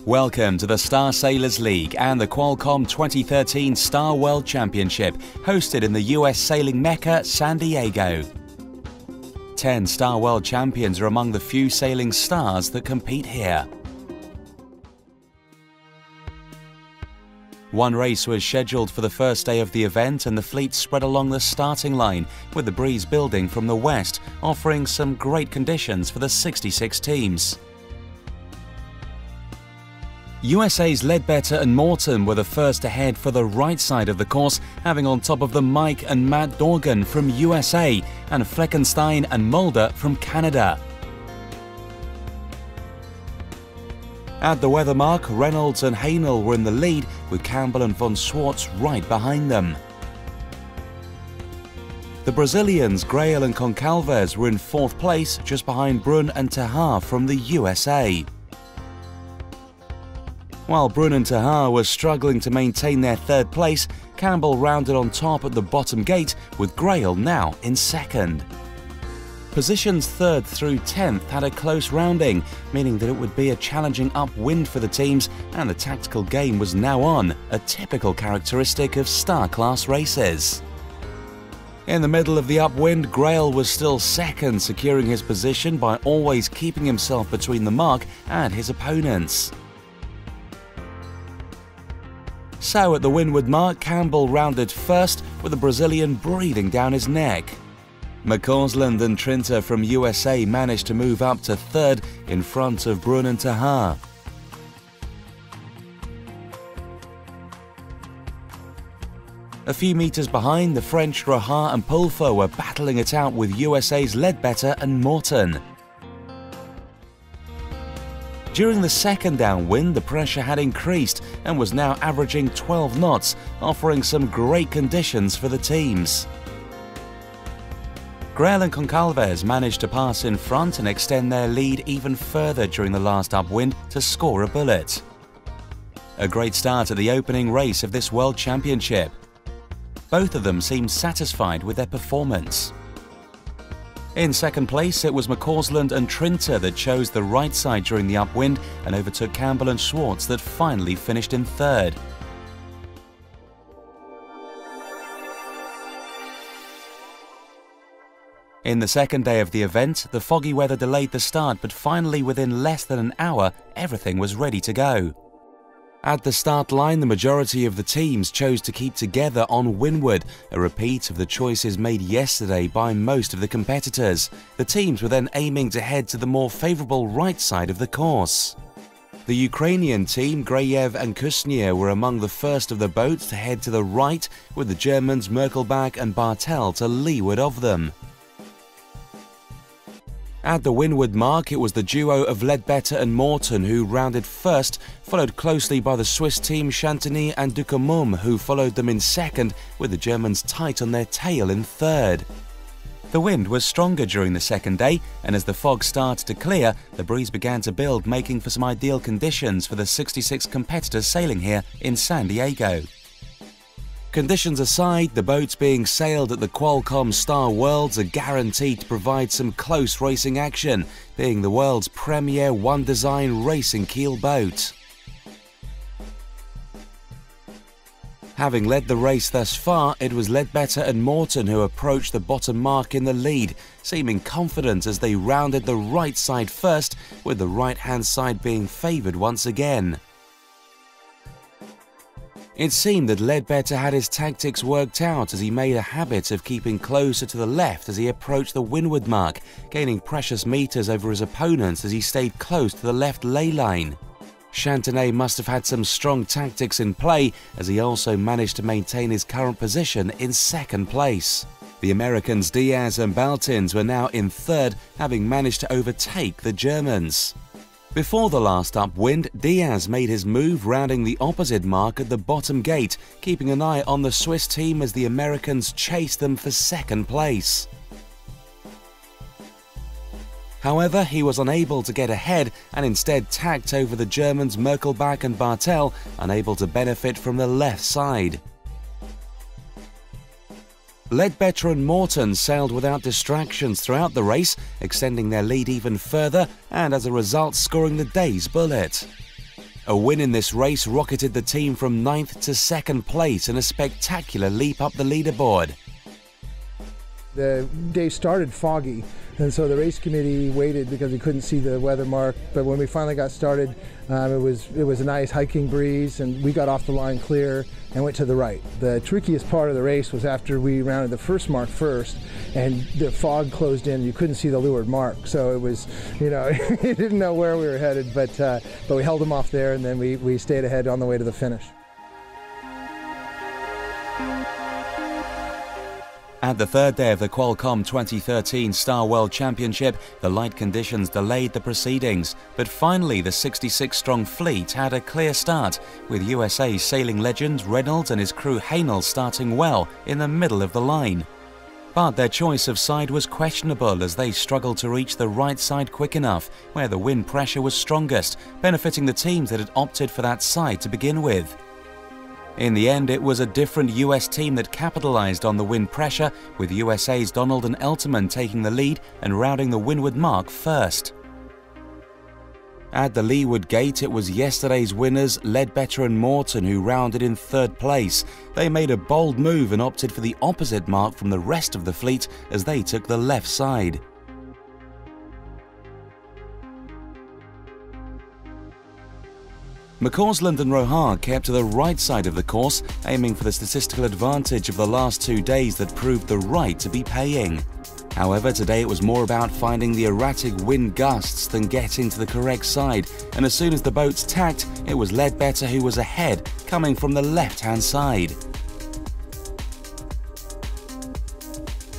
Welcome to the Star Sailors League and the Qualcomm 2013 Star World Championship, hosted in the US sailing mecca, San Diego. 10 Star World Champions are among the few sailing stars that compete here. One race was scheduled for the first day of the event, and the fleet spread along the starting line, with the breeze building from the west, offering some great conditions for the 66 teams. USA's Ledbetter and Morton were the first to head for the right side of the course, having on top of them Mike and Matt Dorgan from USA and Fleckenstein and Mulder from Canada. At the weather mark, Reynolds and Haenel were in the lead, with Campbell and von Schwartz right behind them. The Brazilians Grael and Concalves were in 4th place, just behind Brun and Tahar from the USA. While Brun and Tahar were struggling to maintain their 3rd place, Campbell rounded on top at the bottom gate, with Grael now in 2nd. Positions 3rd through 10th had a close rounding, meaning that it would be a challenging upwind for the teams, and the tactical game was now on, a typical characteristic of star-class races. In the middle of the upwind, Grael was still 2nd, securing his position by always keeping himself between the mark and his opponents. So at the windward mark, Campbell rounded 1st, with the Brazilian breathing down his neck. McCausland and Trinta from USA managed to move up to 3rd in front of Brun and Tahar. A few meters behind, the French Rohat and Pulfer were battling it out with USA's Ledbetter and Morton. During the 2nd downwind, the pressure had increased and was now averaging 12 knots, offering some great conditions for the teams. Grael and Concalves managed to pass in front and extend their lead even further during the last upwind to score a bullet. A great start at the opening race of this World Championship. Both of them seemed satisfied with their performance. In 2nd place, it was McCausland and Trinta that chose the right side during the upwind and overtook Campbell and Schwartz that finally finished in 3rd. In the 2nd day of the event, the foggy weather delayed the start, but finally within less than an hour, everything was ready to go. At the start line, the majority of the teams chose to keep together on windward, a repeat of the choices made yesterday by most of the competitors. The teams were then aiming to head to the more favourable right side of the course. The Ukrainian team, Grayev and Kusnier, were among the first of the boats to head to the right, with the Germans Merkelbach and Bartel to leeward of them. At the windward mark, it was the duo of Ledbetter and Morton who rounded 1st, followed closely by the Swiss team Chantony and Ducamum, who followed them in 2nd, with the Germans tight on their tail in 3rd. The wind was stronger during the 2nd day, and as the fog started to clear, the breeze began to build, making for some ideal conditions for the 66 competitors sailing here in San Diego. Conditions aside, the boats being sailed at the Qualcomm Star Worlds are guaranteed to provide some close racing action, being the world's premier one-design racing keel boat. Having led the race thus far, it was Ledbetter and Morton who approached the bottom mark in the lead, seeming confident as they rounded the right side first, with the right-hand side being favoured once again. It seemed that Ledbetter had his tactics worked out, as he made a habit of keeping closer to the left as he approached the windward mark, gaining precious meters over his opponents as he stayed close to the left ley line. Chantony must have had some strong tactics in play, as he also managed to maintain his current position in 2nd place. The Americans Diaz and Baltins were now in 3rd, having managed to overtake the Germans. Before the last upwind, Diaz made his move, rounding the opposite mark at the bottom gate, keeping an eye on the Swiss team as the Americans chased them for 2nd place. However, he was unable to get ahead and instead tacked over the Germans Merkelbach and Bartel, unable to benefit from the left side. Ledbetter and Morton sailed without distractions throughout the race, extending their lead even further and as a result scoring the day's bullet. A win in this race rocketed the team from 9th to 2nd place in a spectacular leap up the leaderboard. The day started foggy, and so the race committee waited because we couldn't see the weather mark. But when we finally got started, it was a nice hiking breeze, and we got off the line clear and went to the right. The trickiest part of the race was after we rounded the first mark first, and the fog closed in. You couldn't see the leeward mark, so it was, you didn't know where we were headed. But we held them off there, and then we stayed ahead on the way to the finish. At the third day of the Qualcomm 2013 Star World Championship, the light conditions delayed the proceedings, but finally the 66-strong fleet had a clear start, with USA sailing legend Reynolds and his crew Haenel starting well in the middle of the line. But their choice of side was questionable as they struggled to reach the right side quick enough, where the wind pressure was strongest, benefiting the teams that had opted for that side to begin with. In the end, it was a different US team that capitalized on the wind pressure, with USA's Donald and Elterman taking the lead and rounding the windward mark first. At the leeward gate, it was yesterday's winners, Ledbetter and Morton, who rounded in 3rd place. They made a bold move and opted for the opposite mark from the rest of the fleet as they took the left side. McCausland and Rohan kept to the right side of the course, aiming for the statistical advantage of the last 2 days that proved the right to be paying. However, today it was more about finding the erratic wind gusts than getting to the correct side, and as soon as the boats tacked, it was Ledbetter who was ahead, coming from the left-hand side.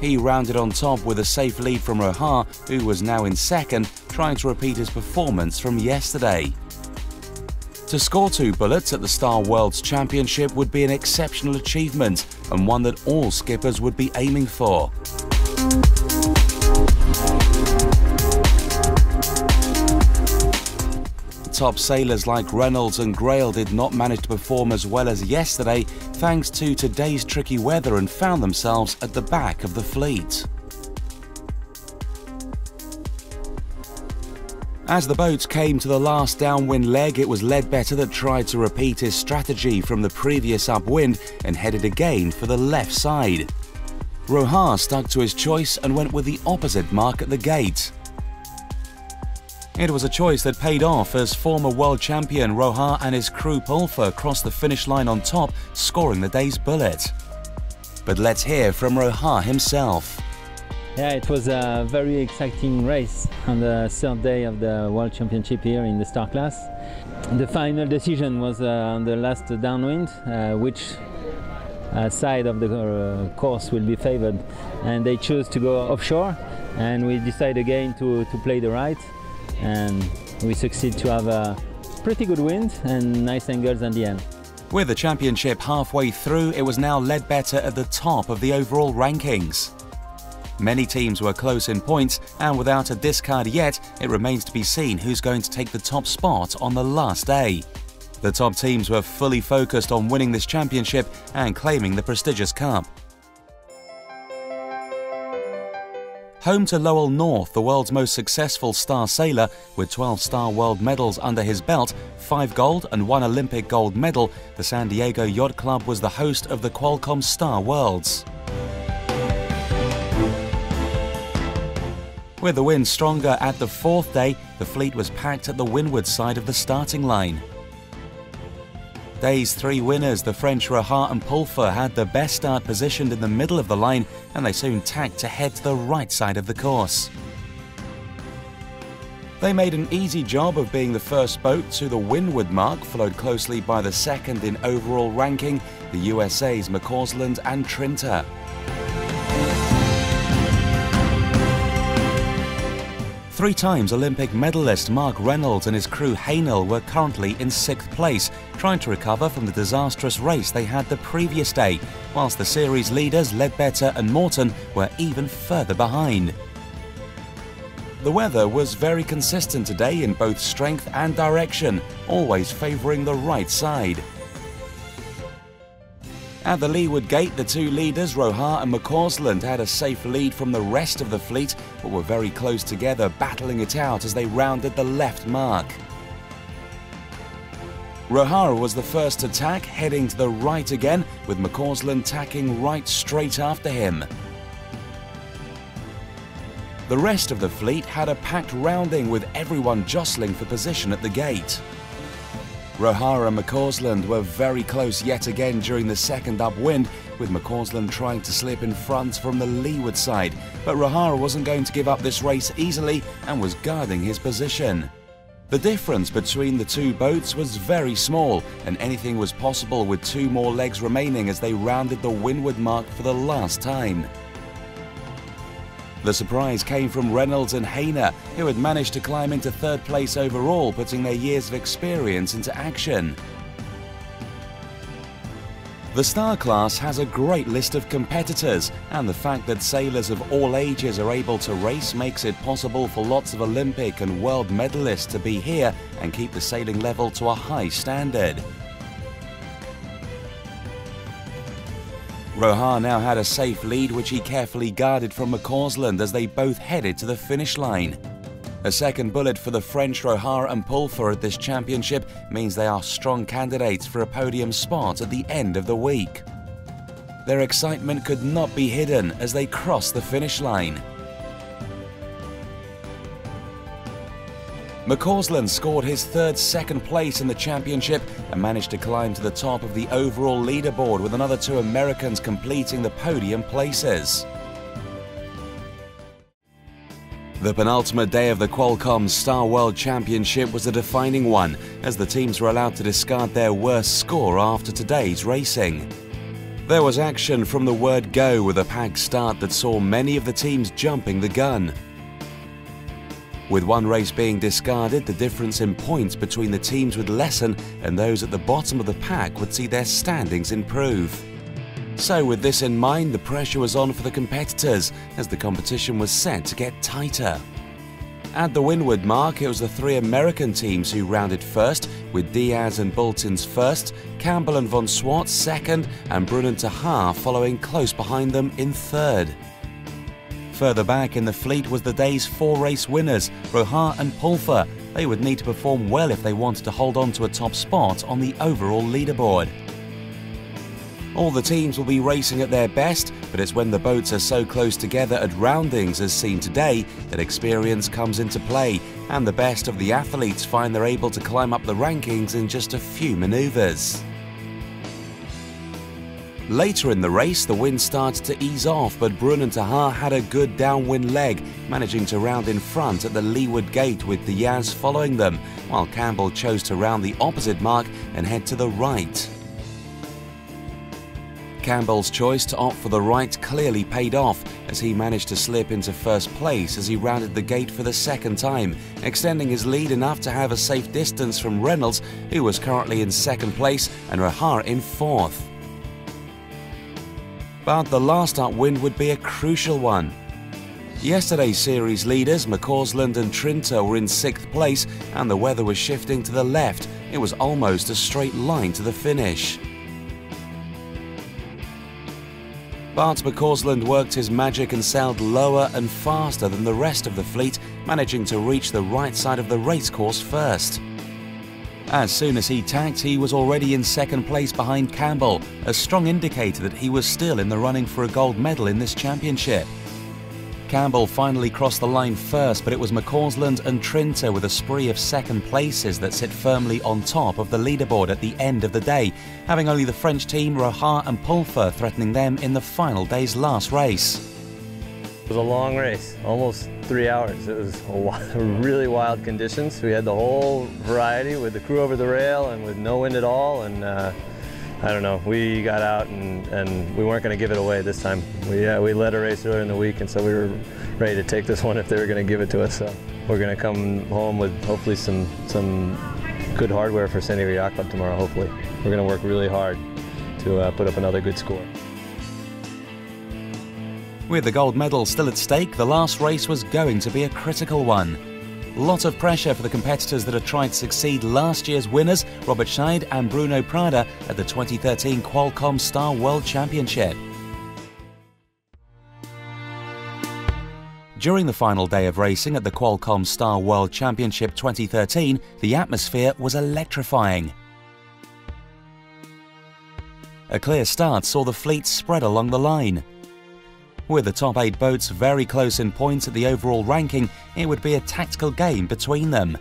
He rounded on top with a safe lead from Rohan, who was now in 2nd, trying to repeat his performance from yesterday. To score 2 bullets at the Star World's Championship would be an exceptional achievement, and one that all skippers would be aiming for. Top sailors like Reynolds and Grail did not manage to perform as well as yesterday thanks to today's tricky weather and found themselves at the back of the fleet. As the boats came to the last downwind leg, it was Ledbetter that tried to repeat his strategy from the previous upwind and headed again for the left side. Rohan stuck to his choice and went with the opposite mark at the gate. It was a choice that paid off as former world champion Rohan and his crew Pulfer crossed the finish line on top, scoring the day's bullet. But let's hear from Rohan himself. Yeah, it was a very exciting race on the 3rd day of the World Championship here in the Star class. The final decision was on the last downwind, which side of the course will be favored, and they chose to go offshore, and we decided again to play the right, and we succeed to have a pretty good wind and nice angles at the end. With the championship halfway through, it was now Ledbetter at the top of the overall rankings. Many teams were close in points, and without a discard yet, it remains to be seen who's going to take the top spot on the last day. The top teams were fully focused on winning this championship and claiming the prestigious cup. Home to Lowell North, the world's most successful star sailor, with 12 Star World medals under his belt, 5 gold and 1 Olympic gold medal, the San Diego Yacht Club was the host of the Qualcomm Star Worlds. With the wind stronger at the 4th day, the fleet was packed at the windward side of the starting line. Day's 3 winners, the French Rohan and Pulfer, had the best start positioned in the middle of the line, and they soon tacked to head to the right side of the course. They made an easy job of being the first boat to the windward mark, followed closely by the 2nd in overall ranking, the USA's McCausland and Trinta. Three times Olympic medalist Mark Reynolds and his crew Haenel were currently in 6th place, trying to recover from the disastrous race they had the previous day, whilst the series leaders Ledbetter and Morton were even further behind. The weather was very consistent today in both strength and direction, always favouring the right side. At the leeward gate, the 2 leaders, Rohan and McCausland, had a safe lead from the rest of the fleet, but were very close together, battling it out as they rounded the left mark. Rohara was the first to tack, heading to the right again, with McCausland tacking right straight after him. The rest of the fleet had a packed rounding, with everyone jostling for position at the gate. Rohara and McCausland were very close yet again during the second upwind, with McCausland trying to slip in front from the leeward side, but Rohara wasn't going to give up this race easily and was guarding his position. The difference between the two boats was very small, and anything was possible with 2 more legs remaining as they rounded the windward mark for the last time. The surprise came from Reynolds and Hayner, who had managed to climb into 3rd place overall, putting their years of experience into action. The Star class has a great list of competitors, and the fact that sailors of all ages are able to race makes it possible for lots of Olympic and world medalists to be here and keep the sailing level to a high standard. Rohara now had a safe lead, which he carefully guarded from McCausland as they both headed to the finish line. A second bullet for the French Rohara and Pulfer at this championship means they are strong candidates for a podium spot at the end of the week. Their excitement could not be hidden as they crossed the finish line. McCausland scored his 3rd second place in the championship and managed to climb to the top of the overall leaderboard, with another 2 Americans completing the podium places. The penultimate day of the Qualcomm Star World Championship was a defining one, as the teams were allowed to discard their worst score after today's racing. There was action from the word go, with a packed start that saw many of the teams jumping the gun. With one race being discarded, the difference in points between the teams would lessen, and those at the bottom of the pack would see their standings improve. So with this in mind, the pressure was on for the competitors as the competition was set to get tighter. At the windward mark, it was the 3 American teams who rounded first, with Diaz and Bultins first, Campbell and von Swart second, and Brun and Tahar following close behind them in 3rd. Further back in the fleet was the day's 4 race winners, Rohara and Pulfer. They would need to perform well if they wanted to hold on to a top spot on the overall leaderboard. All the teams will be racing at their best, but it's when the boats are so close together at roundings as seen today that experience comes into play, and the best of the athletes find they're able to climb up the rankings in just a few manoeuvres. Later in the race, the wind started to ease off, but Brun and Tahar had a good downwind leg, managing to round in front at the leeward gate with Diaz following them, while Campbell chose to round the opposite mark and head to the right. Campbell's choice to opt for the right clearly paid off, as he managed to slip into 1st place as he rounded the gate for the 2nd time, extending his lead enough to have a safe distance from Reynolds, who was currently in 2nd place, and Rohara in 4th. But the last upwind would be a crucial one. Yesterday's series leaders, McCausland and Trinta, were in 6th place, and the weather was shifting to the left. It was almost a straight line to the finish. But McCausland worked his magic and sailed lower and faster than the rest of the fleet, managing to reach the right side of the racecourse first. As soon as he tacked, he was already in 2nd place behind Campbell, a strong indicator that he was still in the running for a gold medal in this championship. Campbell finally crossed the line first, but it was McCausland and Trinta with a spree of 2nd places that sit firmly on top of the leaderboard at the end of the day, having only the French team Rohara and Pulfer threatening them in the final day's last race. It was a long race, almost 3 hours. It was really wild conditions. We had the whole variety with the crew over the rail and with no wind at all, and I don't know, we got out and we weren't going to give it away this time. We led a race earlier in the week, and so we were ready to take this one if they were going to give it to us. So we're going to come home with hopefully some good hardware for San Diego Yacht Club tomorrow, hopefully. We're going to work really hard to put up another good score. With the gold medal still at stake, the last race was going to be a critical one. Lot of pressure for the competitors that had tried to succeed last year's winners, Robert Scheid and Bruno Prada, at the 2013 Qualcomm Star World Championship. During the final day of racing at the Qualcomm Star World Championship 2013, the atmosphere was electrifying. A clear start saw the fleet spread along the line. With the top 8 boats very close in points at the overall ranking, it would be a tactical game between them.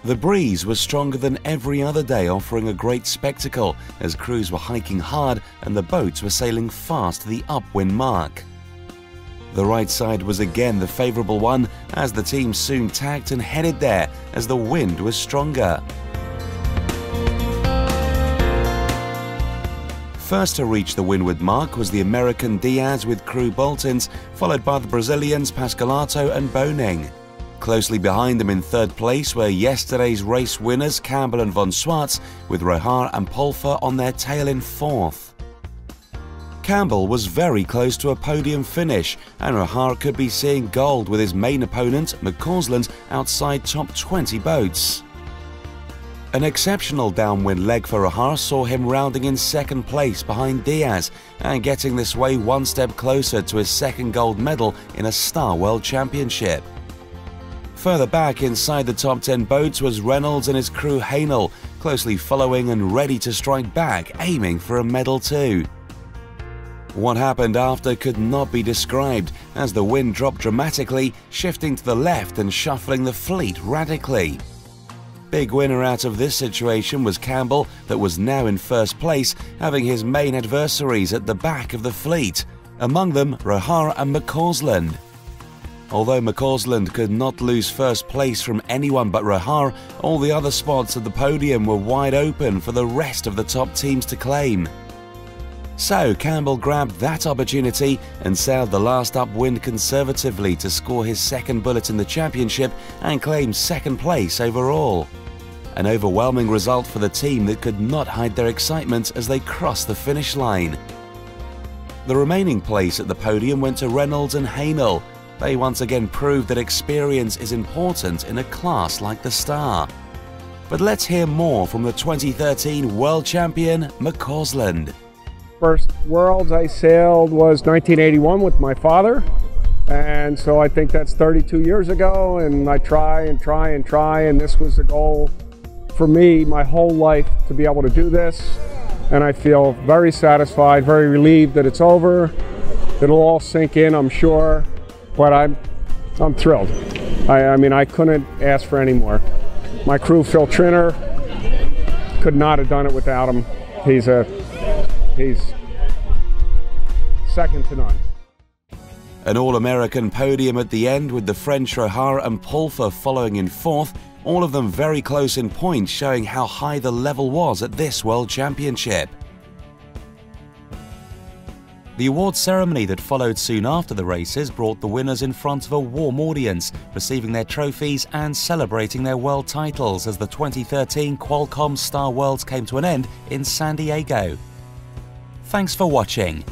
The breeze was stronger than every other day, offering a great spectacle as crews were hiking hard and the boats were sailing fast to the upwind mark. The right side was again the favourable one as the team soon tacked and headed there as the wind was stronger. First to reach the windward mark was the American Diaz with crew Boltons, followed by the Brazilians Pascalato and Boning. Closely behind them in third place were yesterday's race winners Campbell and von Swartz, with Rohar and Pulfer on their tail in fourth. Campbell was very close to a podium finish, and Rohar could be seeing gold with his main opponent, McCausland, outside top 20 boats. An exceptional downwind leg for Rohar saw him rounding in second place behind Diaz and getting this way one step closer to his second gold medal in a Star World Championship. Further back inside the top 10 boats was Reynolds and his crew Haenel, closely following and ready to strike back, aiming for a medal too. What happened after could not be described, as the wind dropped dramatically, shifting to the left and shuffling the fleet radically. Big winner out of this situation was Campbell, that was now in first place, having his main adversaries at the back of the fleet, among them Rohar and McCausland. Although McCausland could not lose first place from anyone but Rohar, all the other spots at the podium were wide open for the rest of the top teams to claim. So Campbell grabbed that opportunity and sailed the last upwind conservatively to score his second bullet in the championship and claim second place overall. An overwhelming result for the team that could not hide their excitement as they crossed the finish line. The remaining place at the podium went to Reynolds and Haenel. They once again proved that experience is important in a class like the Star. But let's hear more from the 2013 world champion McCausland. First Worlds I sailed was 1981 with my father, and so I think that's 32 years ago, and I try, and this was the goal for me my whole life, to be able to do this, and I feel very satisfied, very relieved that it's over. It'll all sink in, I'm sure, but I'm thrilled. I mean, I couldn't ask for any more. My crew, Phil Trinner, could not have done it without him. He's second to none. An all-American podium at the end with the French Rohar and Pulfer following in fourth, all of them very close in points, showing how high the level was at this World Championship. The awards ceremony that followed soon after the races brought the winners in front of a warm audience, receiving their trophies and celebrating their world titles as the 2013 Qualcomm Star Worlds came to an end in San Diego. Thanks for watching.